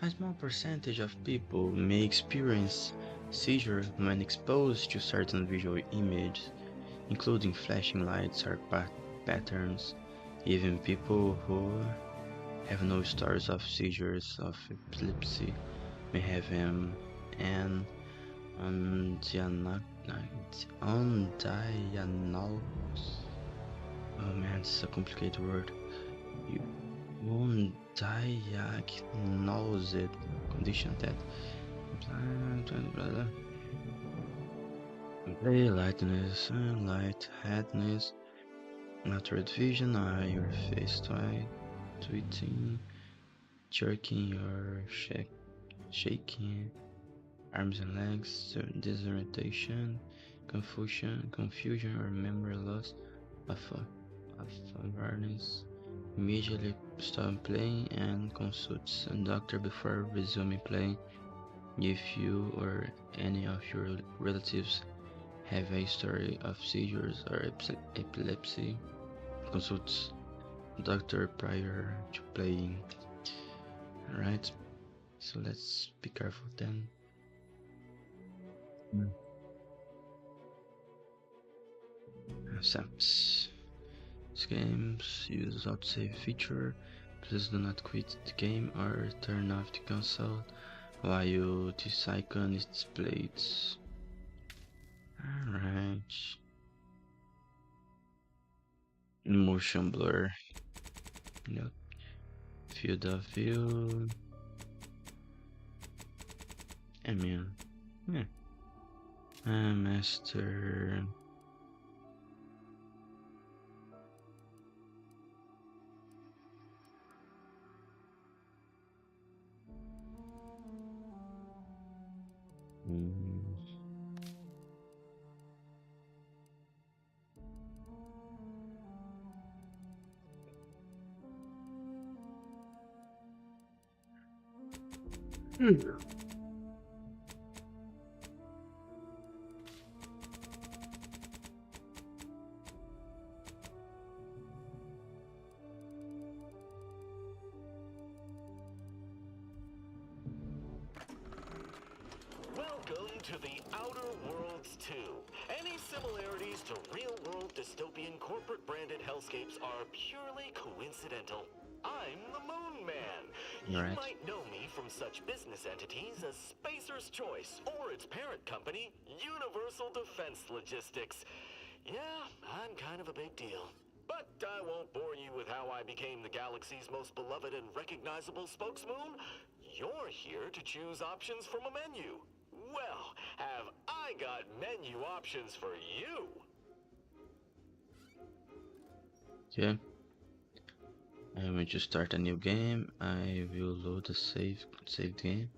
A small percentage of people may experience seizure when exposed to certain visual images, including flashing lights or patterns. Even people who have no stories of seizures of epilepsy may have an undiagnosed. Oh man, this is a complicated word. Undiagnosed condition that lightness, lightheadedness, altered vision, eye or face twitching, jerking or shaking, arms and legs, disorientation, confusion or memory loss of awareness. Immediately stop playing and consult a doctor before resuming playing. If you or any of your relatives have a history of seizures or epilepsy, consult a doctor prior to playing. Alright, so let's be careful then. Saps. This games use autosave feature. Please do not quit the game or turn off the console while this icon is displayed. Alright. Motion blur. Nope. Field of view. I mean, yeah. Master. Welcome to the Outer Worlds 2. Any similarities to real-world dystopian corporate-branded hellscapes are purely coincidental. I'm the Moon Man. You might know me from such business entities as Spacer's Choice or its parent company, Universal Defense Logistics. Yeah, I'm kind of a big deal. But I won't bore you with how I became the galaxy's most beloved and recognizable spokesmoon. You're here to choose options from a menu. Well, have I got menu options for you? Okay. I'm going to start a new game. I will load the saved game.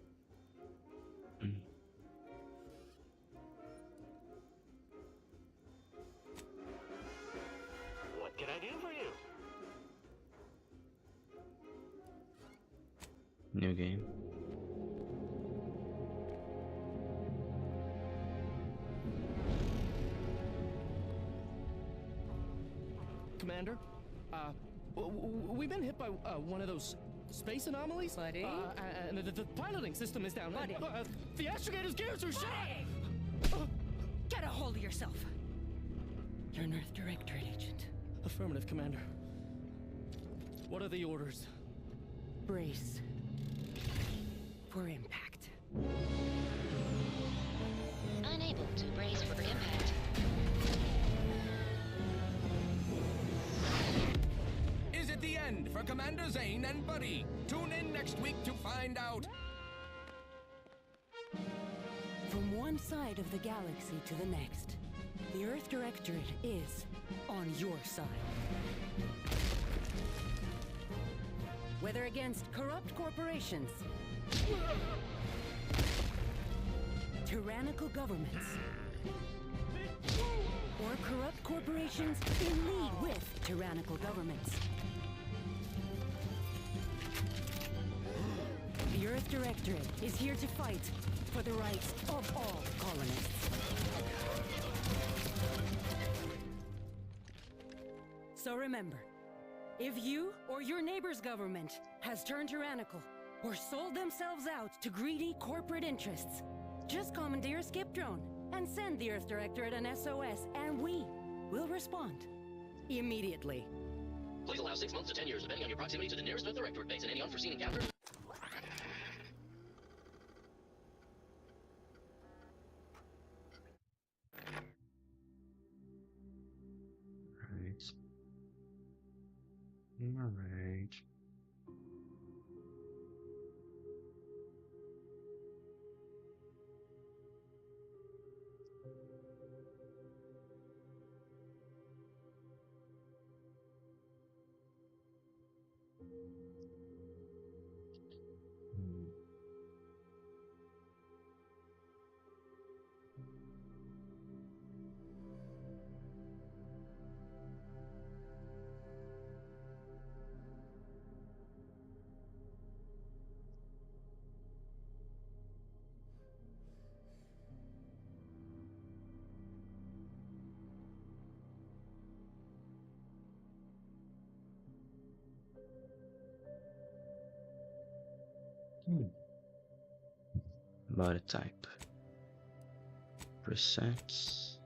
What can I do for you? New game. Commander, we've been hit by one of those space anomalies. Buddy? And the piloting system is down. Buddy? The astrogator's gears are shot! Get a hold of yourself. You're an Earth Directorate agent. Affirmative, Commander. What are the orders? Brace for impact. Unable to brace for impact. Is it the end for Commander Zane and Buddy? Tune in next week to find out. From one side of the galaxy to the next, the Earth Directorate is on your side. Whether against corrupt corporations, tyrannical governments, or corrupt corporations in league with tyrannical governments, the Earth Directorate is here to fight for the rights of all colonists. So remember, If you or your neighbor's government has turned tyrannical or sold themselves out to greedy corporate interests, just commandeer a skip drone and send the Earth Directorate an SOS, and we will respond immediately. Please allow 6 months to 10 years, depending on your proximity to the nearest Earth Directorate base and any unforeseen encounters. Right. Alright. Body type. Presets.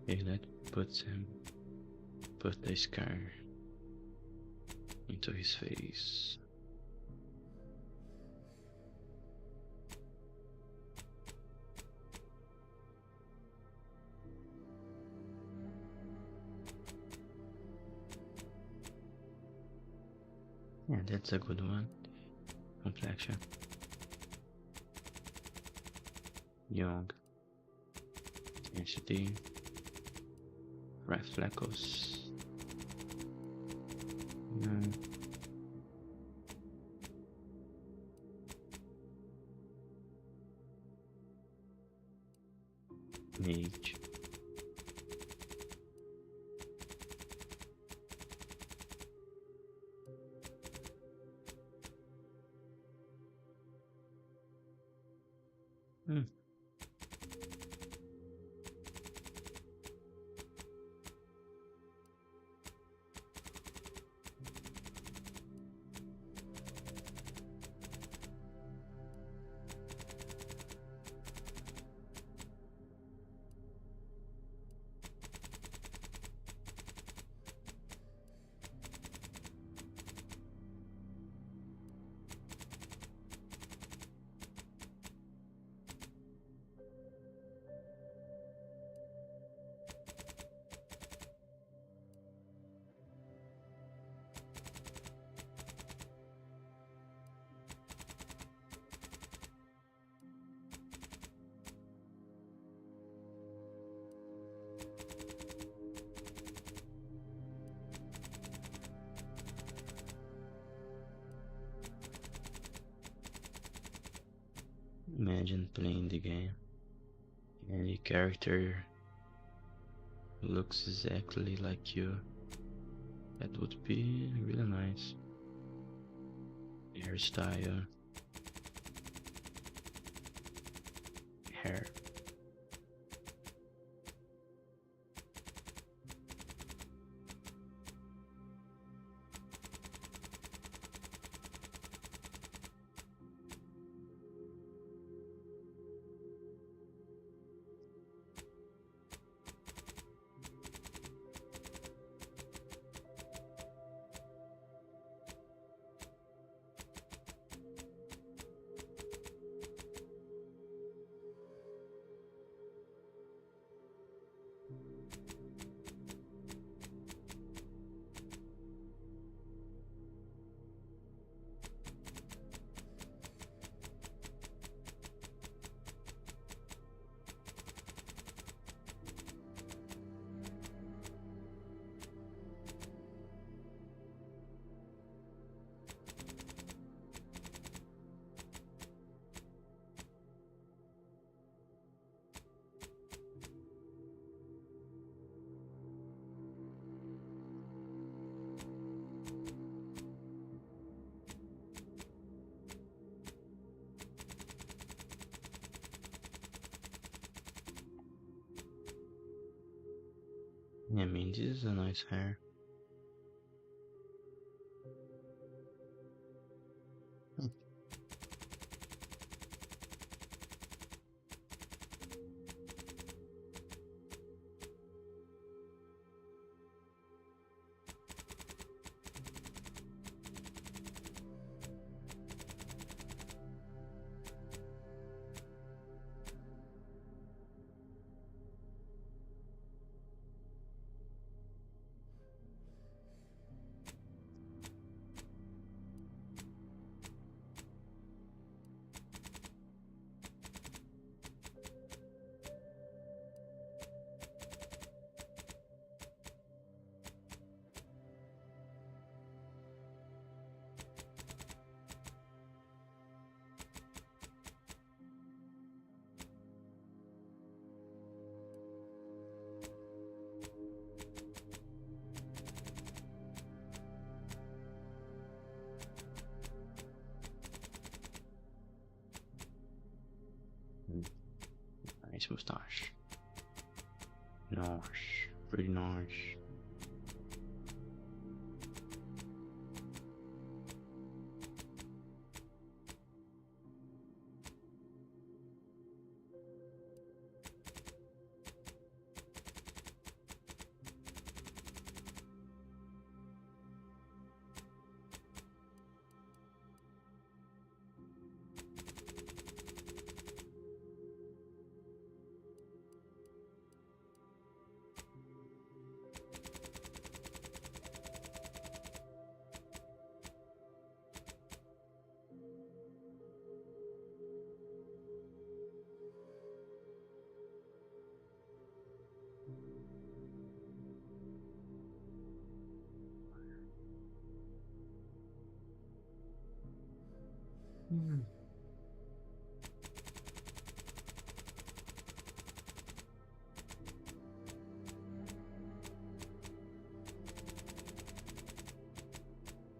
Okay, let's put the scar into his face. Yeah, that's a good one. Complexion. Young. Intensity. Reflecos. Age. Imagine playing the game. Any character looks exactly like you. That would be really nice. Hairstyle. Hair. I mean, this is a nice hair. Nice mustache. Nice. Pretty nice.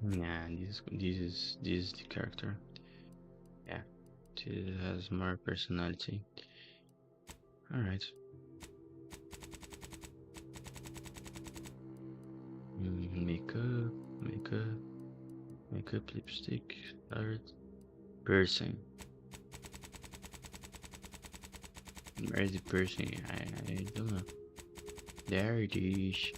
Yeah, this is the character. Yeah, she has more personality. All right. Makeup, lipstick, art, piercing. Where's the piercing? I don't know. There it is.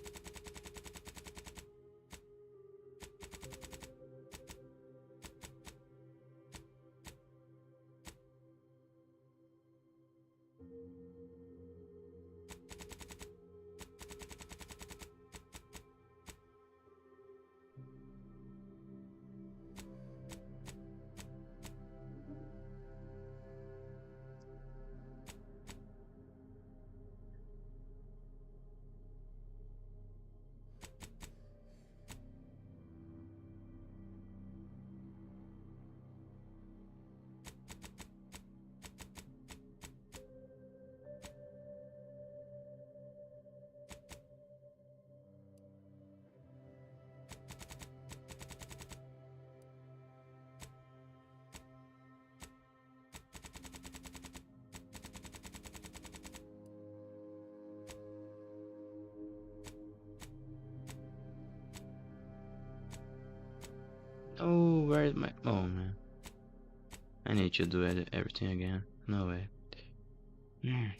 Oh, where is my... Oh, man. I need to do everything again. No way. Yeah.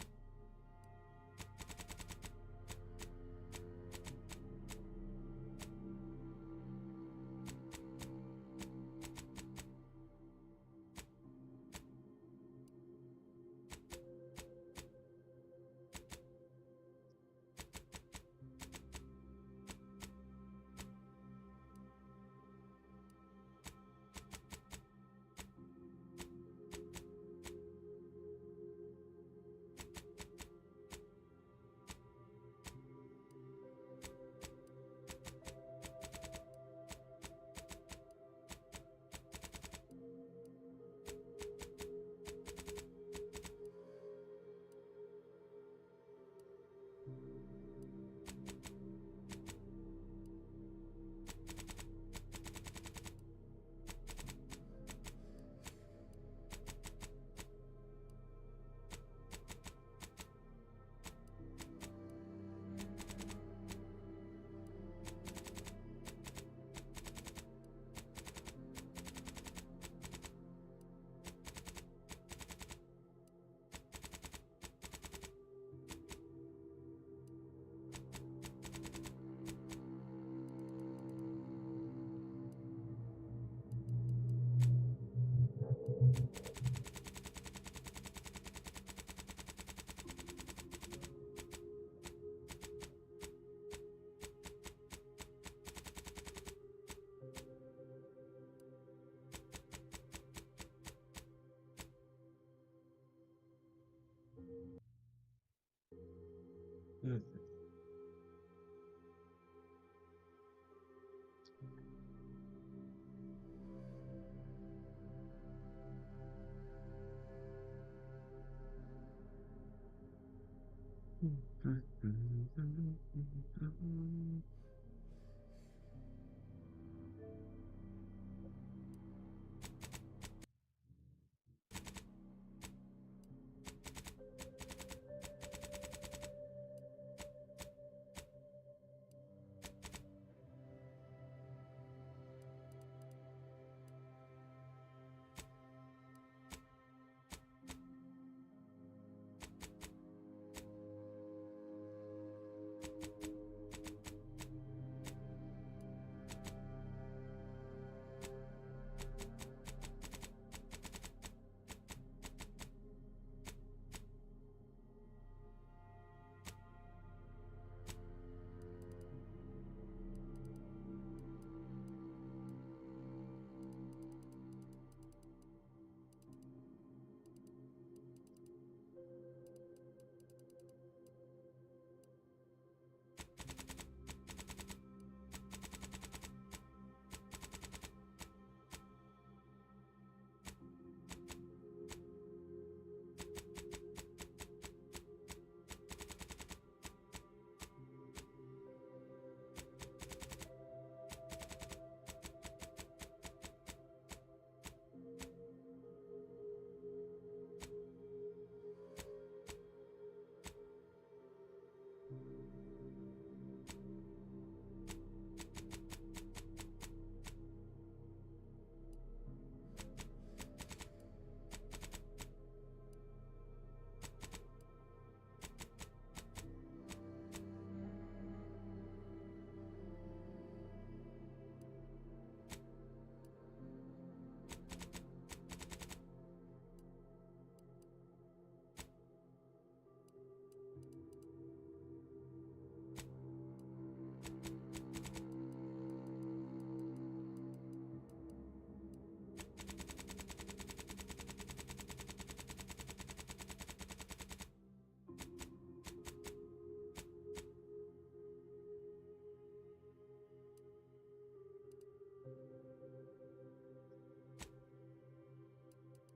Mm.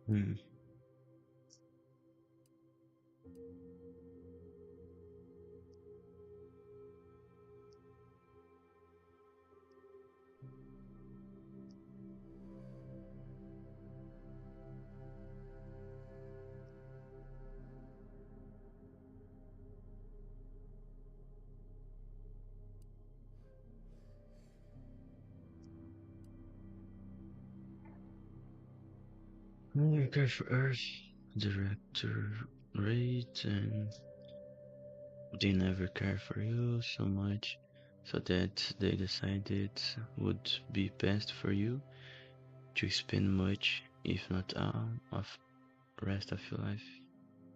Mm. Okay, for Earth, director rate, and they never care for you so much, so that they decided would be best for you to spend much, if not all, of the rest of your life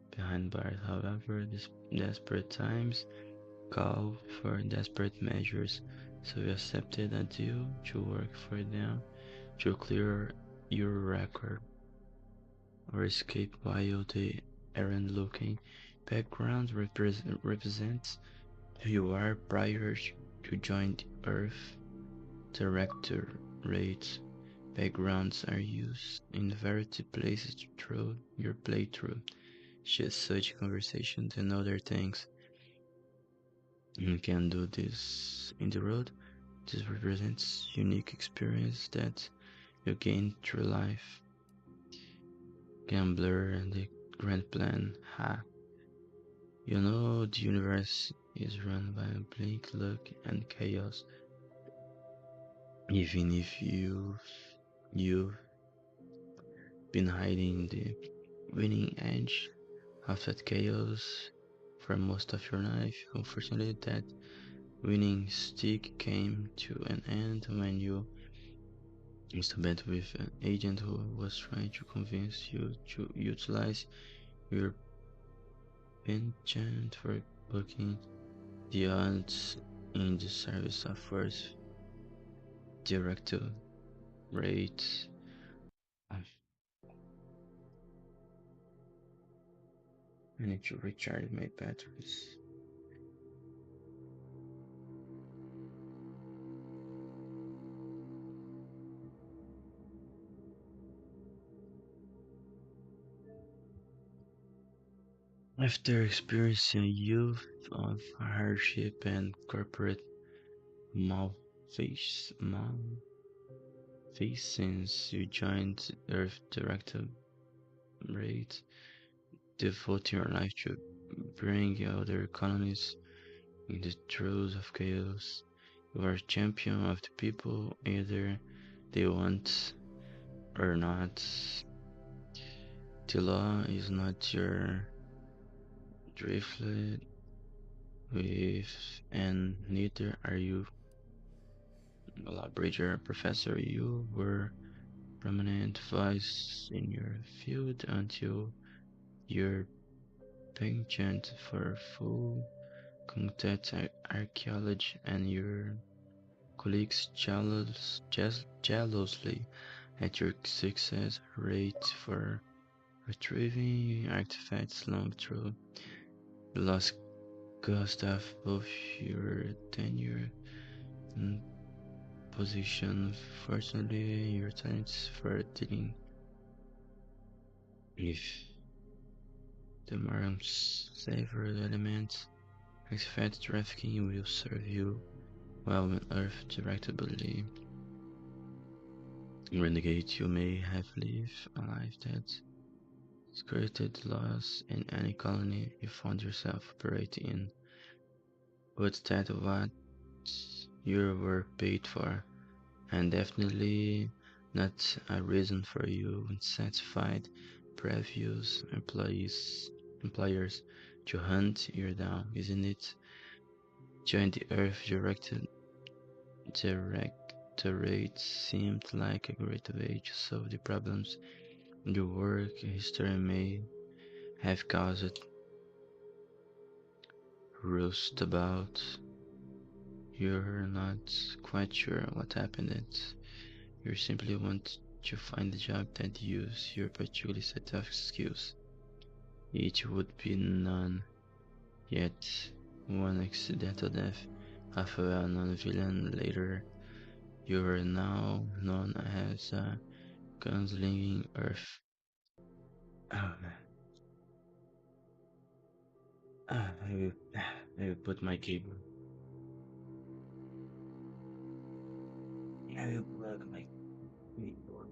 behind bars. However, these desperate times call for desperate measures, so you accepted a deal to work for them to clear your record or escape while they aren't looking. Background represents who you are prior to join the Earth. Directorate backgrounds are used in various places through your playthrough, just such conversations and other things. You can do this in the road. This represents unique experience that you gain through life. Gambler and the grand plan. Ha! You know the universe is run by bleak luck and chaos. Even if you've been hiding the winning edge of that chaos for most of your life, unfortunately that winning streak came to an end when you must met with an agent who was trying to convince you to utilize your penchant for booking the odds in the service of first director rate. I need to recharge my batteries. After experiencing a youth of hardship and corporate malfeasance since you joined Earth Directorate, devoting your life to bring other economies in the throes of chaos. You are a champion of the people, either they want or not. The law is not your driftlet with, and neither are you a law breacher professor. You were prominent voice in your field until your penchant for full contact archaeology and your colleagues jealously at your success rate for retrieving artifacts long through. You lost Gustav both your tenure and position. Fortunately, your talents for dealing with the more unsavory elements, artifact trafficking will serve you well on Earth directly. Renegade, you may have lived a life that created loss in any colony you found yourself operating in, but that what you were paid for, and definitely not a reason for you unsatisfied previous employers to hunt you down, isn't it? Join the Earth Directorate seemed like a great way to solve the problems your work history may have caused rust about. You're not quite sure what happened. You simply want to find a job that uses your particular set of skills. It would be none, yet one accidental death of a well-known villain later. You are now known as a gunslinging Earth. Oh man. I will put my cable. I will plug my cable.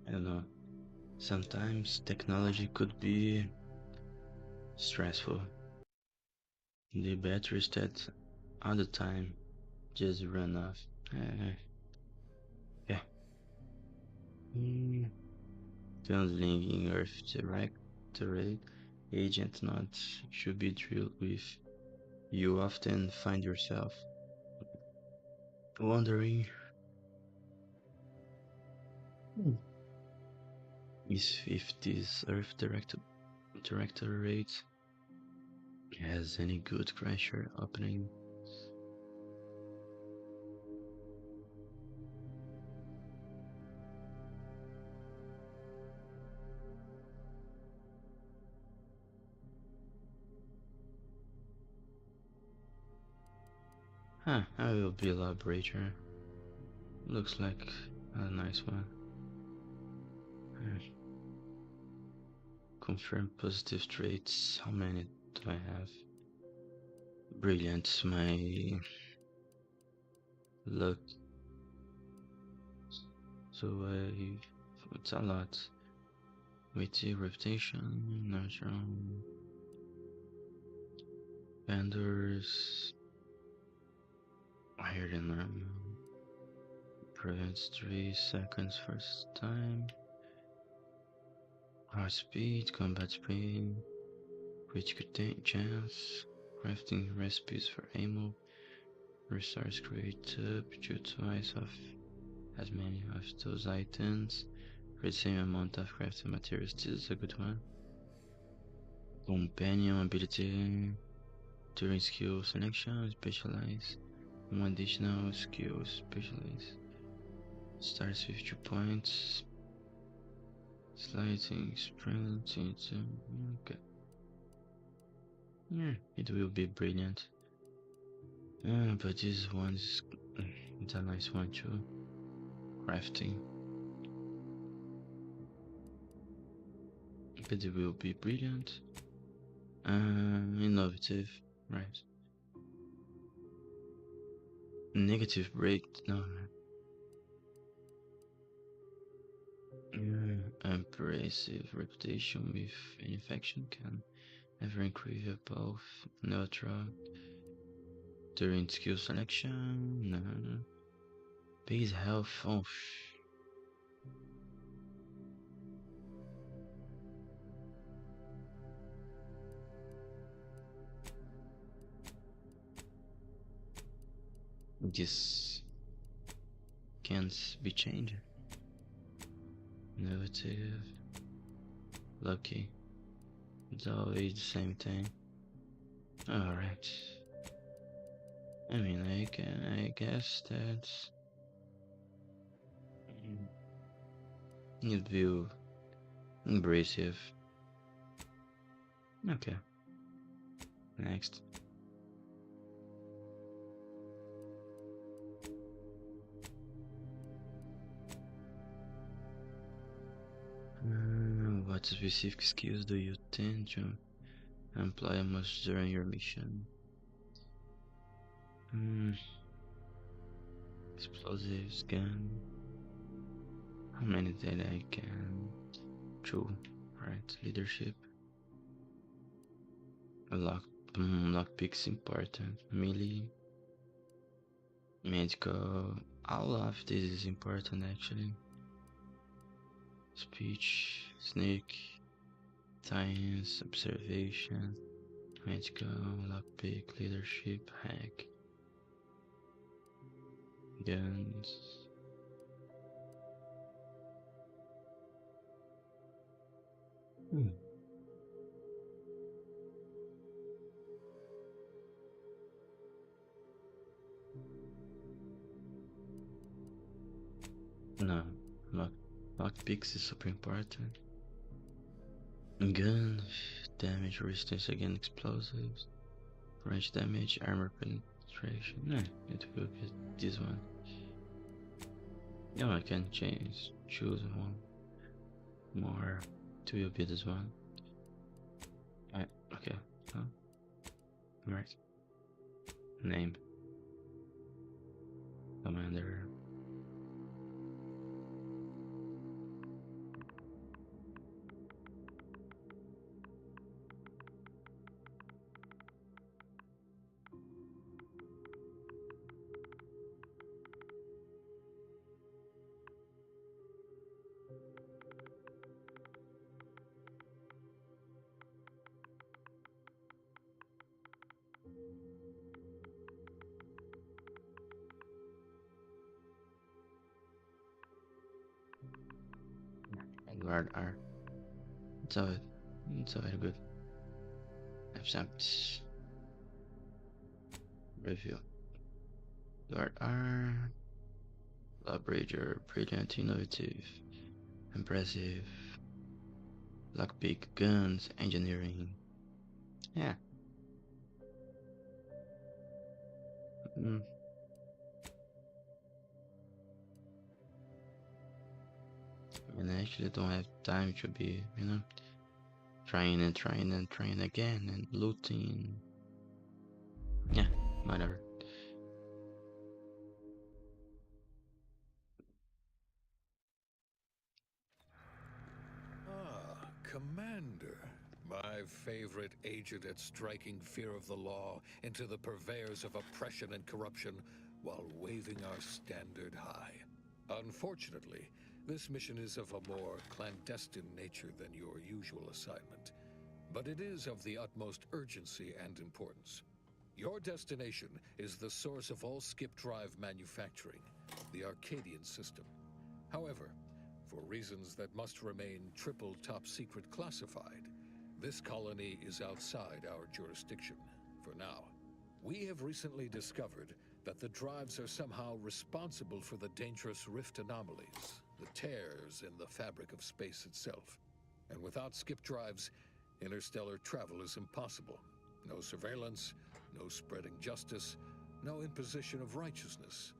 I don't know. Sometimes technology could be stressful. The batteries that all the time just run off. Yeah. Gunslinging Earth Directorate agent not should be drilled with. You often find yourself wondering if this Earth Directorate has any good crasher opening. Huh, I will be a laboratory. Looks like a nice one. Confirm positive traits. How many do I have? Brilliant. My luck. So it's a lot. Witty, reputation, natural. Vendors. Higher than normal. Prevents 3 seconds first time. Hard speed, combat speed, critical chance, crafting recipes for ammo, restores create up to twice of as many of those items for the same amount of crafting materials. This is a good one. Companion ability, During skill selection, specialize. One additional skill, specialize. Starts with 2 points. Sliding, sprint, okay. Yeah, it will be brilliant. But this one's it's a nice one too. Crafting. But it will be brilliant. Innovative, right? Negative break, no. Impressive reputation with infection can ever increase above neutral during skill selection. No. Base health off. This can't be changed. Innovative, lucky. It's always the same thing. Alright. I mean, I guess that's it will abrasive. Okay. Next. What specific skills do you tend to employ most during your mission? Explosives, gun. How many that I can? 2, right? Leadership. Lockpicks important. Melee. Medical. All of this is important actually. Speech, sneak, science, observation, medical, lockpick, leadership, hack, guns. No, lockpicks is super important. Gun, damage resistance against explosives, range damage, armor penetration. No, it will be this one. No, I can choose one more. It will be this one. Okay. Right. Name. Commander. Guard R. It's very good. Accept. Review. Guard R. Lawbreaker, brilliant, innovative, impressive. Lockpick, guns, engineering. Yeah. And I actually don't have time to be, trying again and looting. Yeah, whatever. Commander. My favorite agent at striking fear of the law into the purveyors of oppression and corruption while waving our standard high. Unfortunately, this mission is of a more clandestine nature than your usual assignment, but it is of the utmost urgency and importance. Your destination is the source of all skip drive manufacturing, the Arcadian system. However, for reasons that must remain triple top secret classified, this colony is outside our jurisdiction. for now. We have recently discovered that the drives are somehow responsible for the dangerous rift anomalies, the tears in the fabric of space itself. And without skip drives, interstellar travel is impossible. No surveillance, no spreading justice, no imposition of righteousness.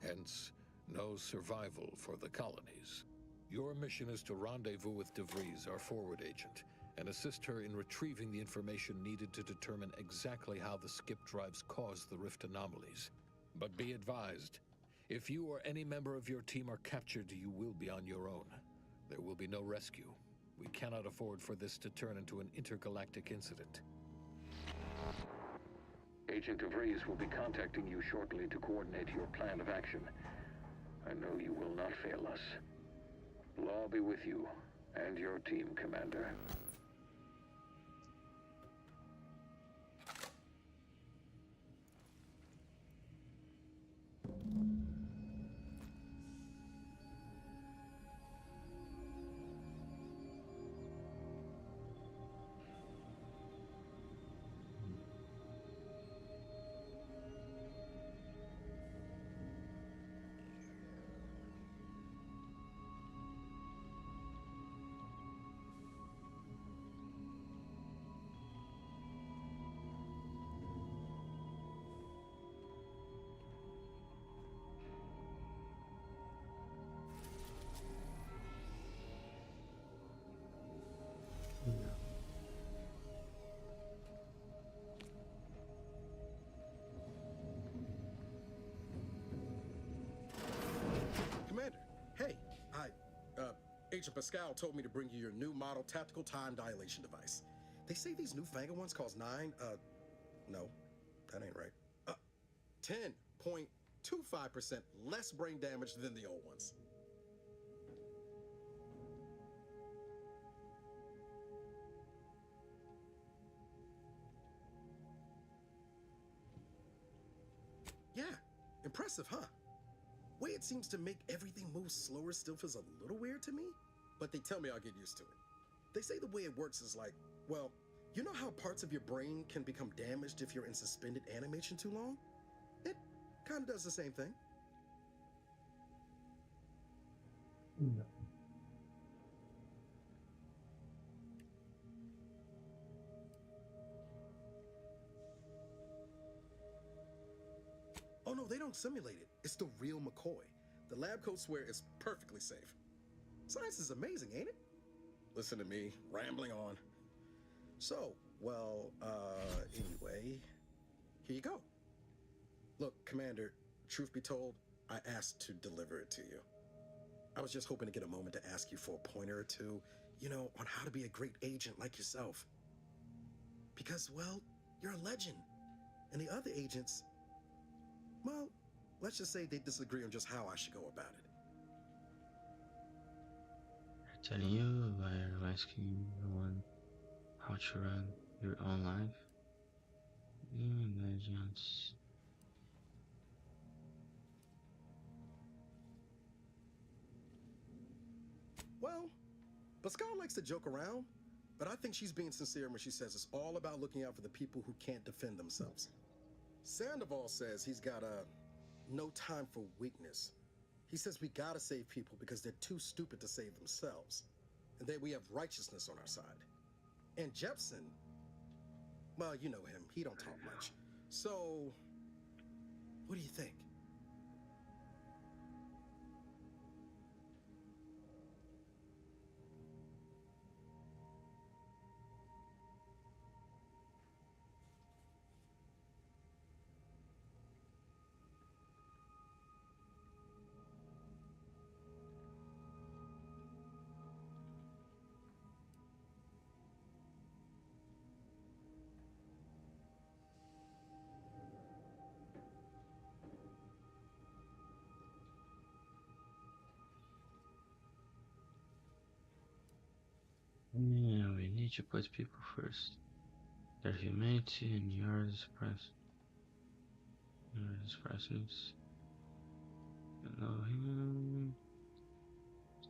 Hence, no survival for the colonies. Your mission is to rendezvous with DeVries, our forward agent, and assist her in retrieving the information needed to determine exactly how the skip drives cause the rift anomalies. But be advised, if you or any member of your team are captured, you will be on your own. There will be no rescue. We cannot afford for this to turn into an intergalactic incident. Agent DeVries will be contacting you shortly to coordinate your plan of action. I know you will not fail us. Law be with you and your team, Commander. Commander, hey, Agent Pascal told me to bring you your new model tactical time dilation device. They say these newfangled ones cost no, that ain't right. 10.25% less brain damage than the old ones. Yeah, impressive, huh? Way it seems to make everything move slower still feels a little weird to me, but they tell me I'll get used to it. They say the way it works is like, well, you know how parts of your brain can become damaged if you're in suspended animation too long? It kind of does the same thing. No. Oh no, they don't simulate it. It's the real McCoy. The lab coats swear it's perfectly safe. Science is amazing, ain't it? Listen to me, rambling on. So, well, anyway, here you go. Look, Commander, truth be told, I asked to deliver it to you. I was just hoping to get a moment to ask you for a pointer or two, you know, on how to be a great agent like yourself. Because, well, you're a legend. And the other agents, well, let's just say they disagree on just how I should go about it. Telling you by asking everyone how to run your own life. Legends. Well, Pascal likes to joke around, but I think she's being sincere when she says it's all about looking out for the people who can't defend themselves. Sandoval says he's got no time for weakness. He says we gotta save people because they're too stupid to save themselves, and that we have righteousness on our side. And Jepson, well, you know him, he don't talk much. So, what do you think? Yeah, we need to put people first. Their humanity and yours presence. Allow him.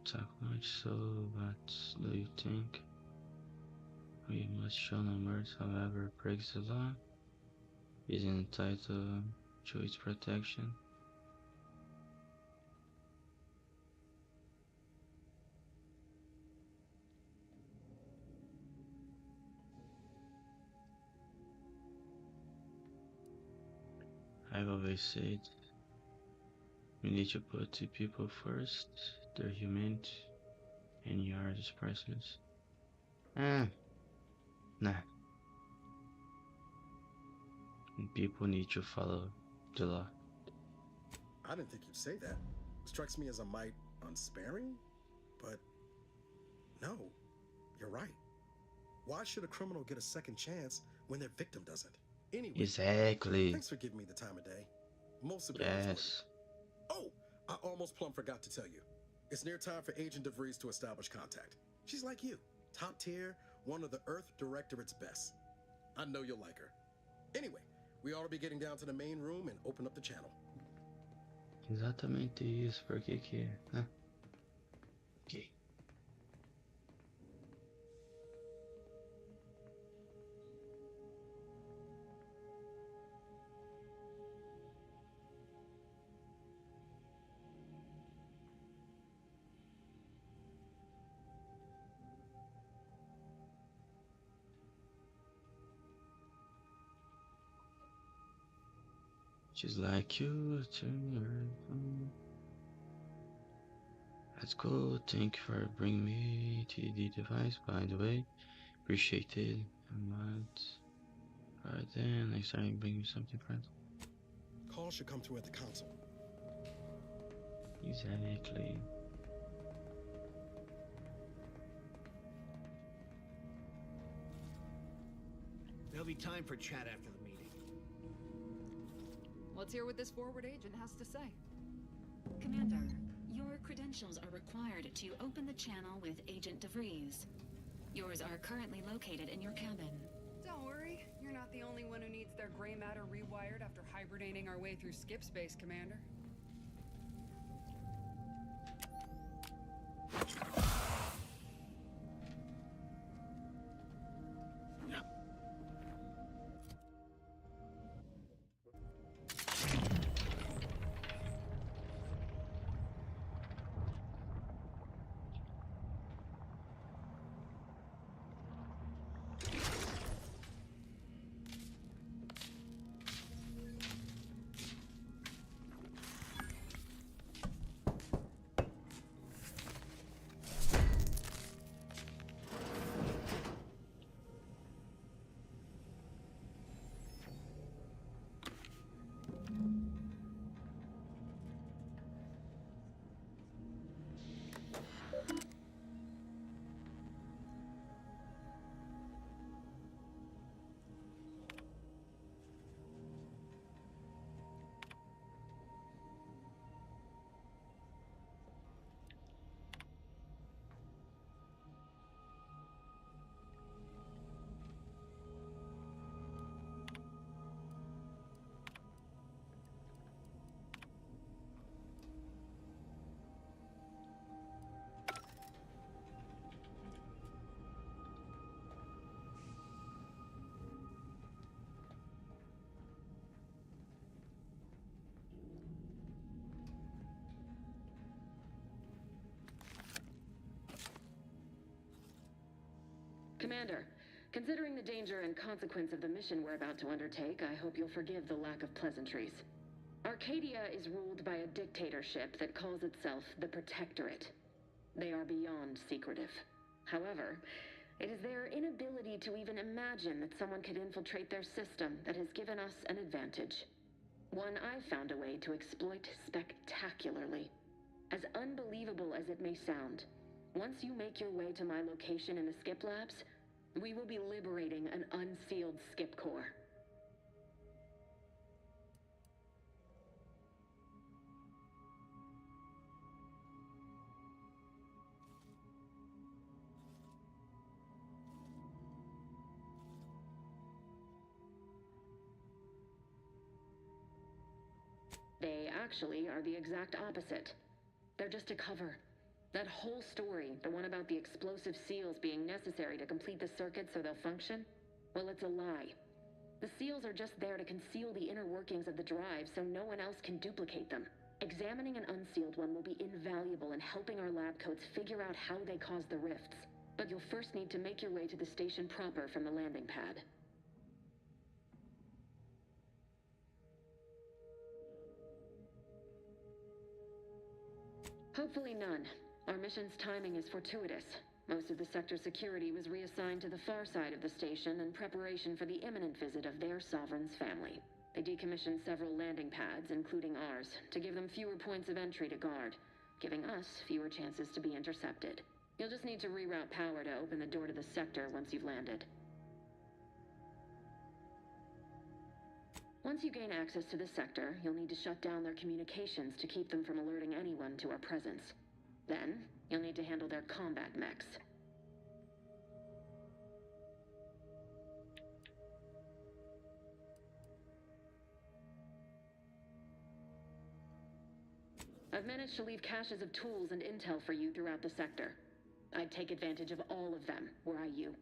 Talk much so, but do you think we must show no mercy, however breaks the law? is entitled to its protection. I've always said we need to put the people first, their humanity, and yours is priceless. Nah. People need to follow the law. I didn't think you'd say that. Strikes me as a mite unsparing, but no, you're right. Why should a criminal get a second chance when their victim doesn't? Anyway, Exactly. thanks for giving me the time of day. Most of it Yes. Oh, I almost plumb forgot to tell you. It's near time for Agent DeVries to establish contact. She's like you, top tier, one of the Earth Directorate's best. I know you'll like her. Anyway, we ought to be getting down to the main room and open up the channel. Exatamente isso, por que que é, né? Ok. She's like you to her. Let's go. Thank you for bringing me to the device, by the way. Appreciate it. Alright then, next time bring me something, friend. Call should come through at the console. Exactly. There'll be time for chat after the meeting. Let's hear what this forward agent has to say. Commander, your credentials are required to open the channel with Agent DeVries. Yours are currently located in your cabin. Don't worry, you're not the only one who needs their gray matter rewired after hibernating our way through skip space, Commander. Commander, considering the danger and consequence of the mission we're about to undertake, I hope you'll forgive the lack of pleasantries. Arcadia is ruled by a dictatorship that calls itself the Protectorate. They are beyond secretive. However, it is their inability to even imagine that someone could infiltrate their system that has given us an advantage. One I've found a way to exploit spectacularly. As unbelievable as it may sound, once you make your way to my location in the Skip Labs, we will be liberating an unsealed Skip core. They actually are the exact opposite. They're just a cover. That whole story, the one about the explosive seals being necessary to complete the circuit so they'll function, well, it's a lie. The seals are just there to conceal the inner workings of the drive so no one else can duplicate them. Examining an unsealed one will be invaluable in helping our lab coats figure out how they cause the rifts. But you'll first need to make your way to the station proper from the landing pad. Hopefully none. Our mission's timing is fortuitous. Most of the sector's security was reassigned to the far side of the station in preparation for the imminent visit of their sovereign's family. They decommissioned several landing pads, including ours, to give them fewer points of entry to guard, giving us fewer chances to be intercepted. You'll just need to reroute power to open the door to the sector once you've landed. Once you gain access to the sector, you'll need to shut down their communications to keep them from alerting anyone to our presence. Then, you'll need to handle their combat mechs. I've managed to leave caches of tools and intel for you throughout the sector. I'd take advantage of all of them, were I you.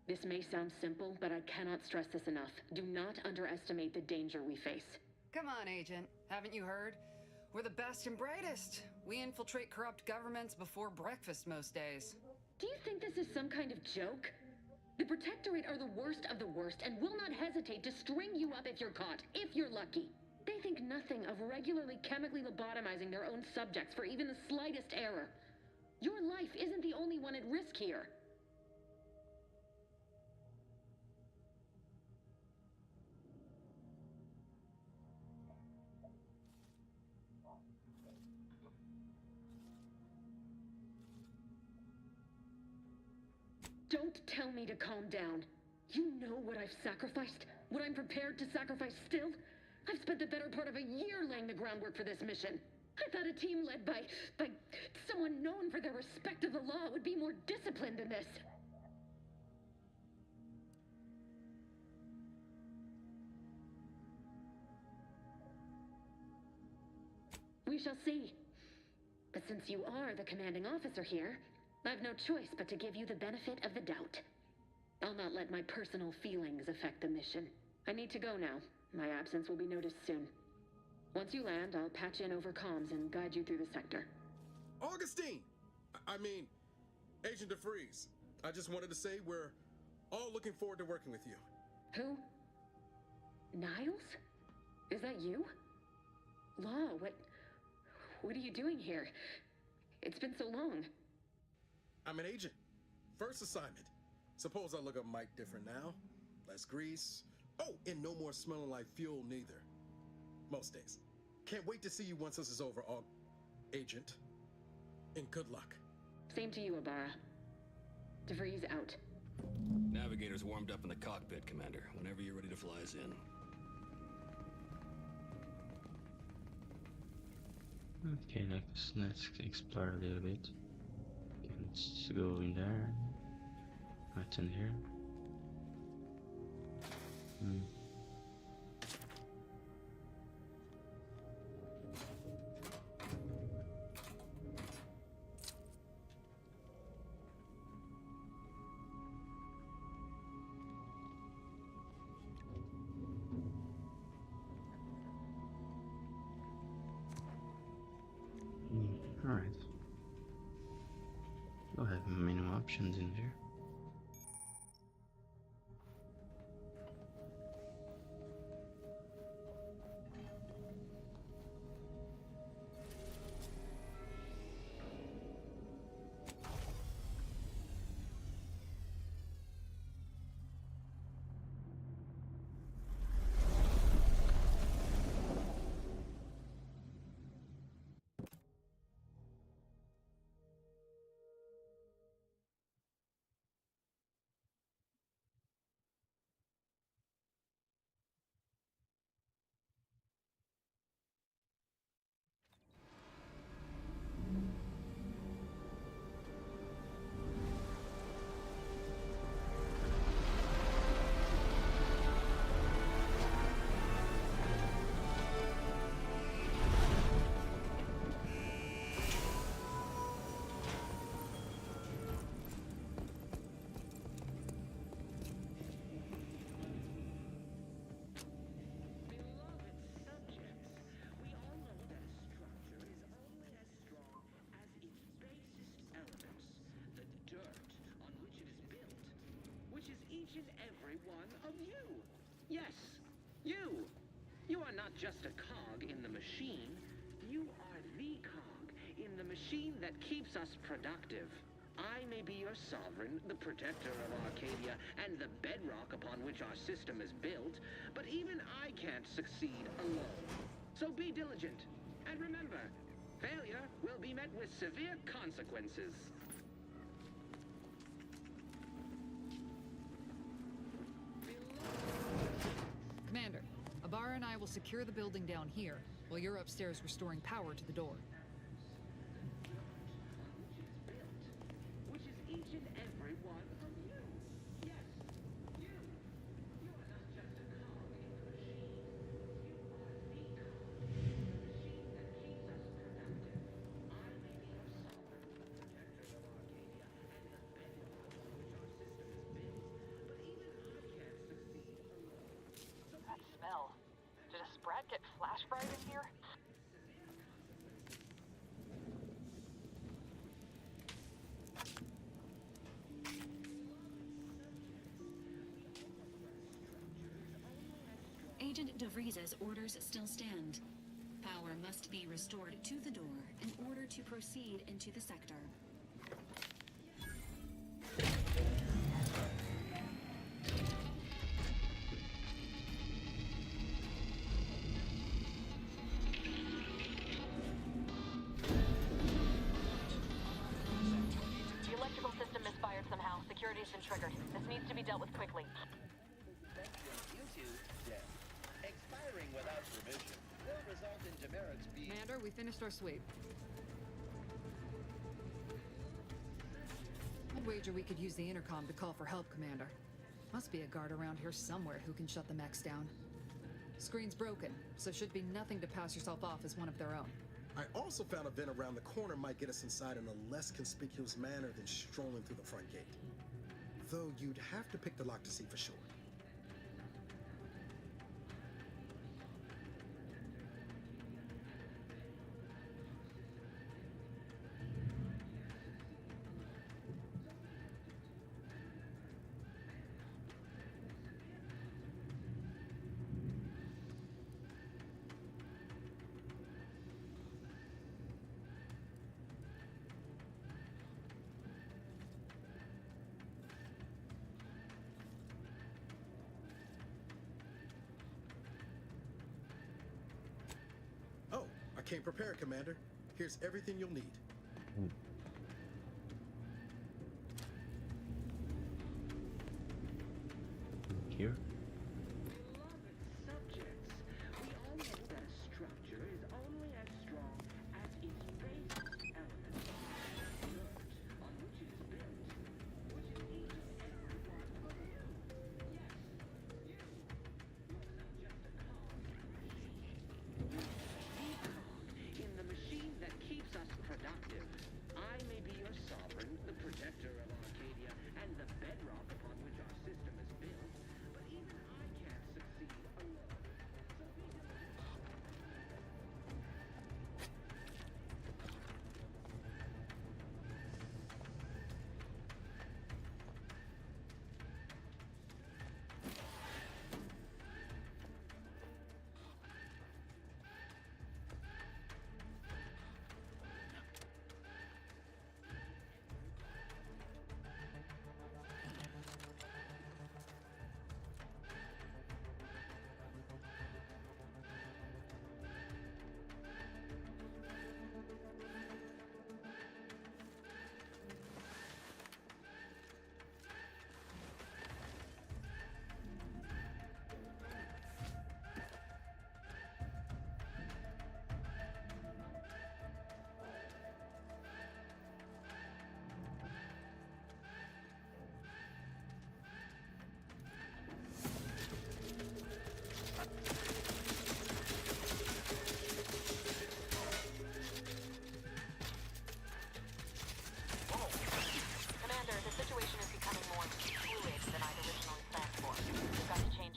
This may sound simple, but I cannot stress this enough. Do not underestimate the danger we face. Come on, Agent. Haven't you heard? We're the best and brightest. We infiltrate corrupt governments before breakfast most days. Do you think this is some kind of joke? The Protectorate are the worst of the worst and will not hesitate to string you up if you're caught, if you're lucky. They think nothing of regularly chemically lobotomizing their own subjects for even the slightest error. Your life isn't the only one at risk here. Don't tell me to calm down. You know what I've sacrificed? What I'm prepared to sacrifice still? I've spent the better part of a year laying the groundwork for this mission. I thought a team led by someone known for their respect of the law would be more disciplined than this. We shall see. But since you are the commanding officer here, I've no choice but to give you the benefit of the doubt. I'll not let my personal feelings affect the mission. I need to go now. My absence will be noticed soon. Once you land, I'll patch in over comms and guide you through the sector. Augustine! I mean, Agent DeVries. I just wanted to say we're all looking forward to working with you. Who? Niles? Is that you? Law, what are you doing here? It's been so long. I'm an agent. First assignment. Suppose I look a mite different now. Less grease. Oh, and no more smelling like fuel neither. Most days. Can't wait to see you once this is over, Agent. And good luck. Same to you, Abara. DeVries out. Navigator's warmed up in the cockpit, Commander. Whenever you're ready to fly us in. Okay, let's explore a little bit. Okay, let's go in there. What's in here? Alright. We'll have many options in here. each and every one of you. Yes, you. You are not just a cog in the machine. You are the cog in the machine that keeps us productive. I may be your sovereign, the protector of Arcadia, and the bedrock upon which our system is built, but even I can't succeed alone. So be diligent, and remember, failure will be met with severe consequences. Commander, Abara and I will secure the building down here, while you're upstairs restoring power to the door. Which is each and every one of you. Yes, you. You are not just a cog in the machine. You are the cog in the machine that keeps us productive. I may be your sovereign, the protector of Arcadia, and the bedrock on which our system is built, but even I can't succeed alone. That smell. Did a Sprat get flash fried in here? Agent DeVries's orders still stand. Power must be restored to the door in order to proceed into the sector. The electrical system misfired somehow. Security's been triggered. This needs to be dealt with quickly. Expiring without permission will result in demerits being... Commander, we finished our sweep. I'd wager we could use the intercom to call for help, Commander. Must be a guard around here somewhere who can shut the mechs down. Screen's broken, so should be nothing to pass yourself off as one of their own. I also found a vent around the corner might get us inside in a less conspicuous manner than strolling through the front gate. Though you'd have to pick the lock to see for sure. Came prepared, Commander. Here's everything you'll need. Here? Beloved subjects, we all know that a structure is only as strong as its base element, the dirt on which it is built, which is each and every one of you. Yes, you. You are not just a cog in the machine. In the machine that keeps us productive. I may be your sovereign, the protector of Arcadia, and the bedrock upon which our system is built, but even I can't succeed alone. So be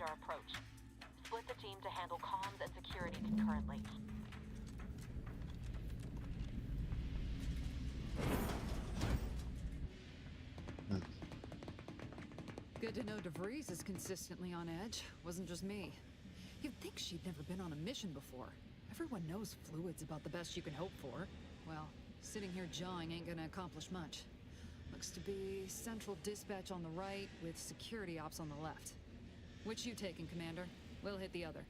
our approach. Split the team to handle comms and security concurrently. Good. Good to know DeVries is consistently on edge. Wasn't just me. You'd think she'd never been on a mission before. Everyone knows fluid's about the best you can hope for. Well, sitting here jawing ain't gonna accomplish much. Looks to be central dispatch on the right with security ops on the left. Which you taking, Commander? We'll hit the other.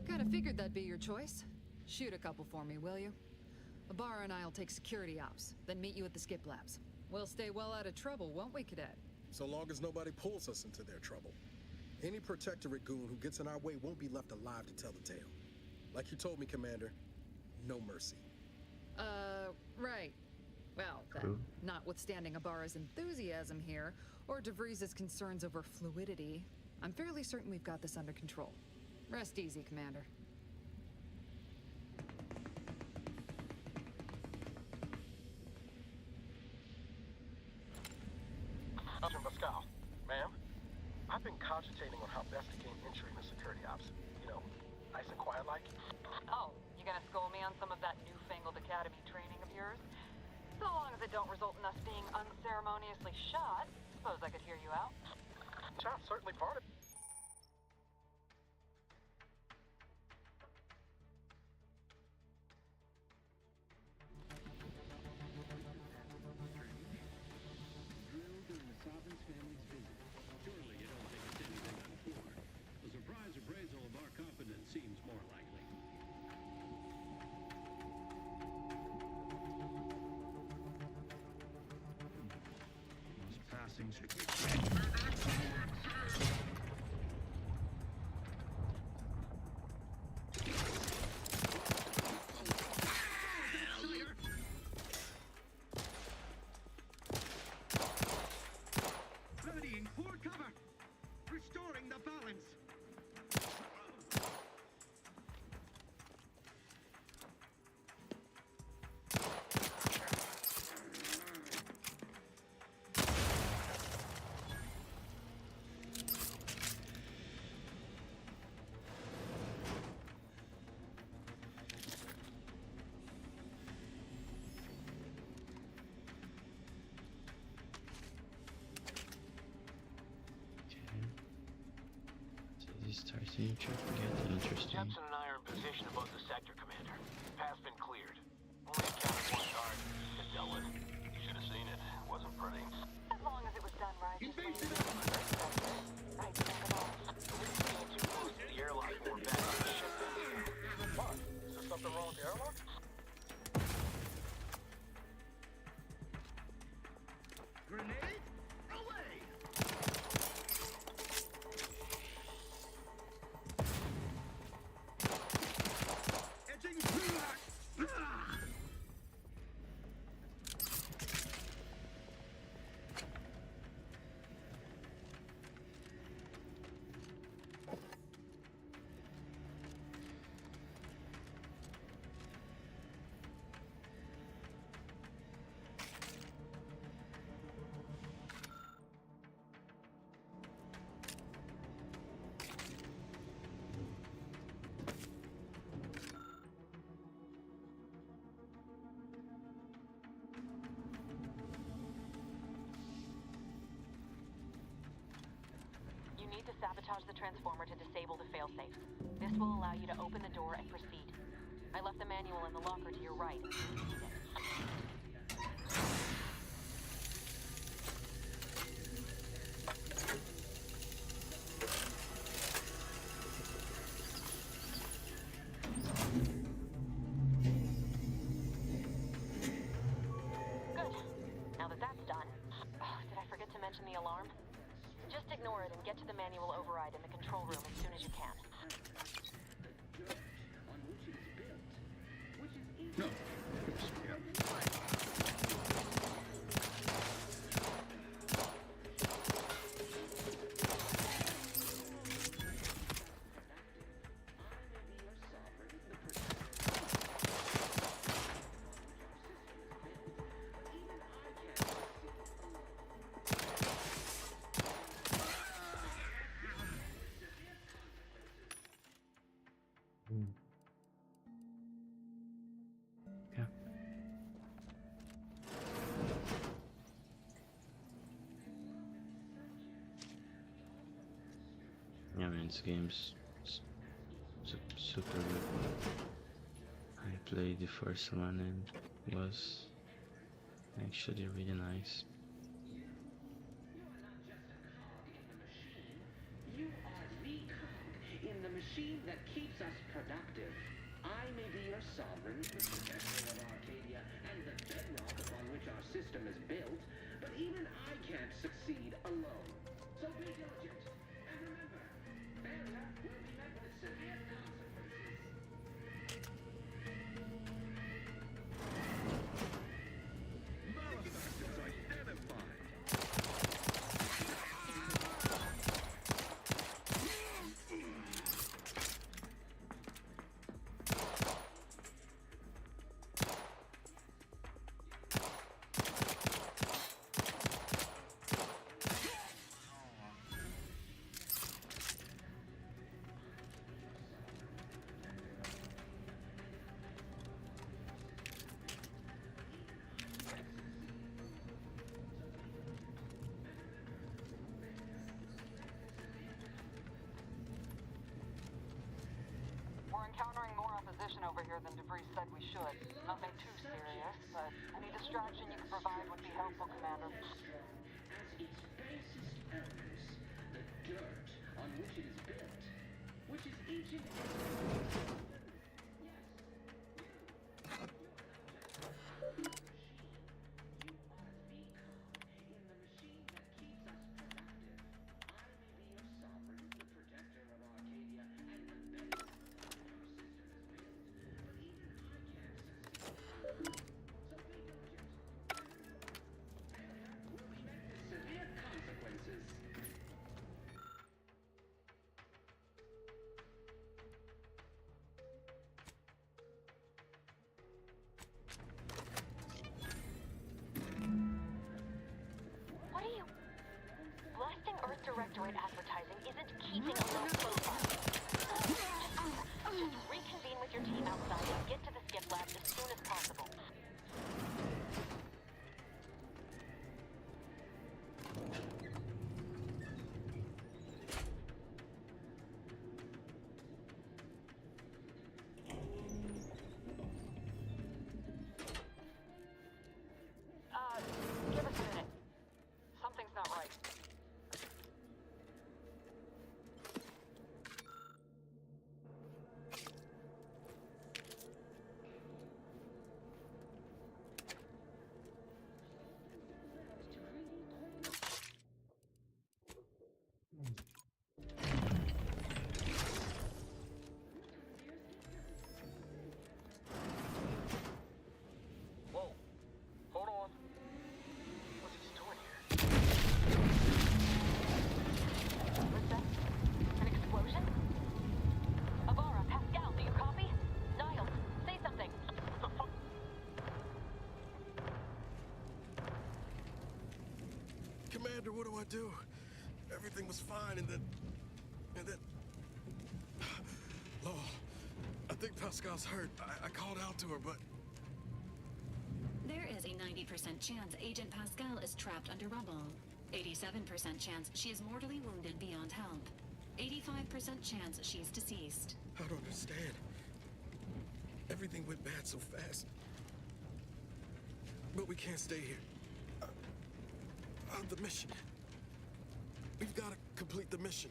Kinda figured that'd be your choice. Shoot a couple for me, will you? Ibarra and I'll take security ops, then meet you at the skip labs. We'll stay well out of trouble, won't we, Cadet? So long as nobody pulls us into their trouble. Any Protectorate goon who gets in our way won't be left alive to tell the tale. Like you told me, Commander, no mercy. Right. Well, then, notwithstanding Ibarra's enthusiasm here, or DeVries' concerns over fluidity, I'm fairly certain we've got this under control. Rest easy, Commander. Sergeant Pascal, ma'am, I've been cogitating on how best to gain entry into security ops. You know, nice and quiet like. Oh, you gonna school me on some of that newfangled academy training of yours? So long as it don't result in us being unceremoniously shot, suppose I could hear you out. That's certainly part of it. Seems more likely. Was passing readying for cover. Restoring the balance. Starting to get interesting. Jepson and I are in position above the sector, Commander. Path's been cleared. Only encountered one guard. It's dealt with. You should have seen it. Wasn't pretty. As long as it was done right. Right, too close to the airlock form back on the ship. What? Is there something wrong with the airlock? Grenade? Away! Edging through that! You need to sabotage the transformer to disable the failsafe. This will allow you to open the door and proceed. I left the manual in the locker to your right. Good. Now that that's done, did I forget to mention the alarm? Just ignore it and get to the manual override in the control room as soon as you can. No. I mean, this game's super good. I played the first one and it was actually really nice. You are the cog in the machine that keeps us productive. I may be your sovereign, the protector of Arcadia, and the bedrock upon which our system is built, but even I can't succeed alone. So be diligent, and remember, failure will be met with severe consequences. Malefactors identified. We're encountering more opposition over here than DeVries said we should. Nothing too serious, but any distraction you can provide would be helpful, Commander. As its basest elements, the dirt on which it is built, which is ancient. Severe consequences. What are you... Blasting Earth Directorate advertising isn't keeping a low profile. Just reconvene with your team outside and get to the skip lab as soon as possible. Give us a minute. Something's not right. Whoa. Hold on. What's he doing here? What's that? An explosion? Avara, Pascal, do you copy? Niles, say something. Commander, what do I do? Everything was fine, and then... Law, I think Pascal's hurt. I called out to her, but... There is a 90% chance Agent Pascal is trapped under rubble. 87% chance she is mortally wounded beyond help. 85% chance she's deceased. I don't understand. Everything went bad so fast. But we can't stay here. The mission. We've got to complete the mission.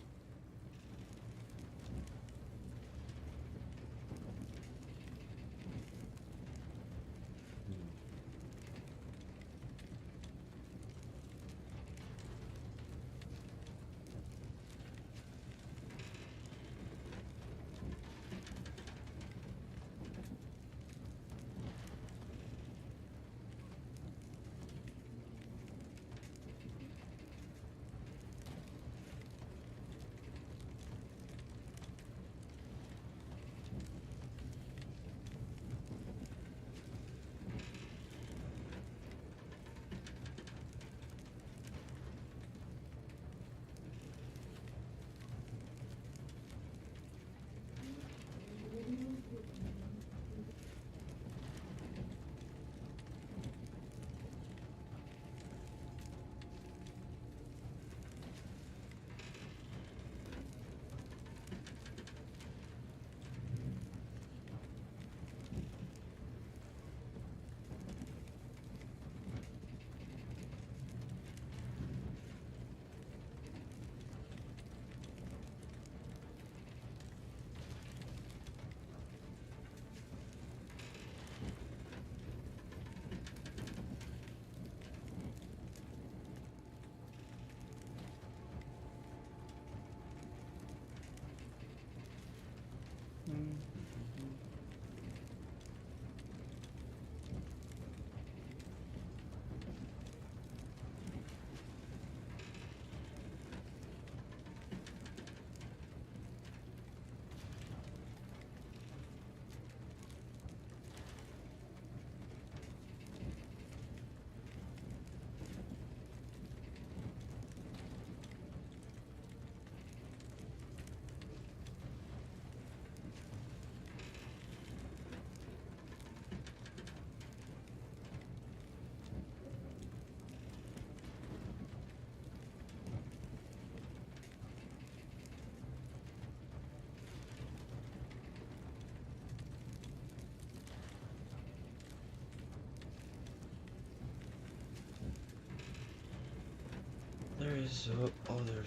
is the other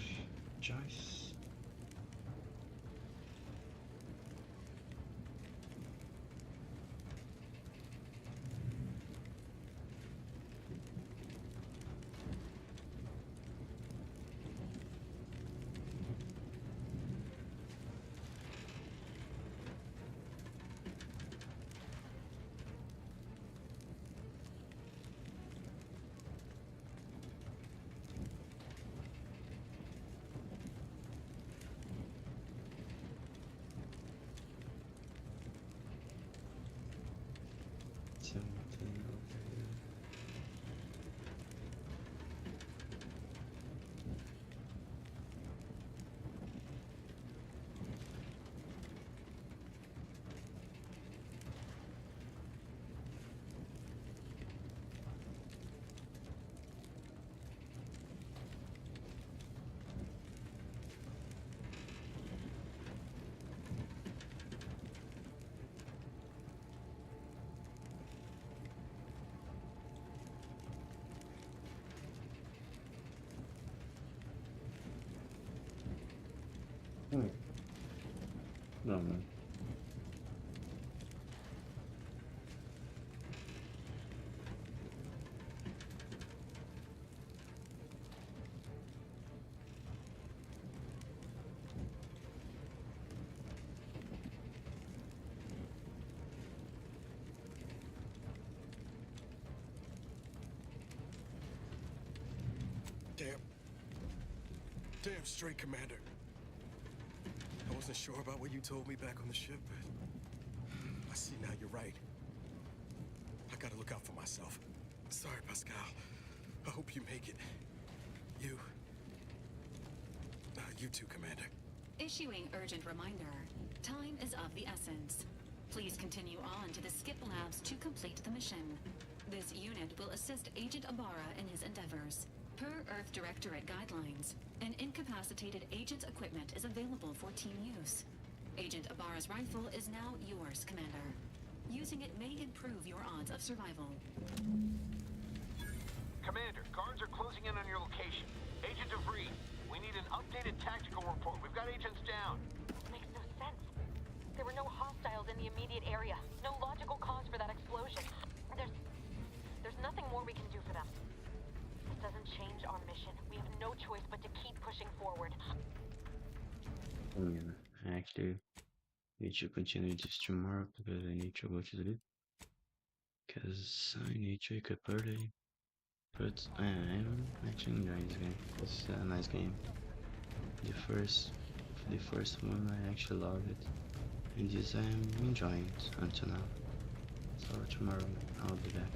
choice? No, man. Damn straight, Commander. I wasn't sure about what you told me back on the ship, but I see now you're right. I gotta look out for myself. Sorry, Pascal. I hope you make it. You too, Commander. Issuing urgent reminder. Time is of the essence. Please continue on to the Skip Labs to complete the mission. This unit will assist Agent Ibarra in his endeavors. Per Earth Directorate guidelines, an incapacitated agent's equipment is available for team use. Agent Ibarra's rifle is now yours, Commander. Using it may improve your odds of survival. Commander, guards are closing in on your location. Agent DeVries, we need an updated tactical report. We've got agents down. Makes no sense. There were no hostiles in the immediate area. No logical cause for that explosion. There's nothing more we can do for them. This doesn't change our mission. We have no choice but to keep pushing forward. Actually, need to continue this tomorrow because I need to go to sleep. Because I need to wake up early. But I'm actually enjoying this game. It's a nice game. The first one I actually loved it. And this I'm enjoying it until now. So tomorrow I'll be back.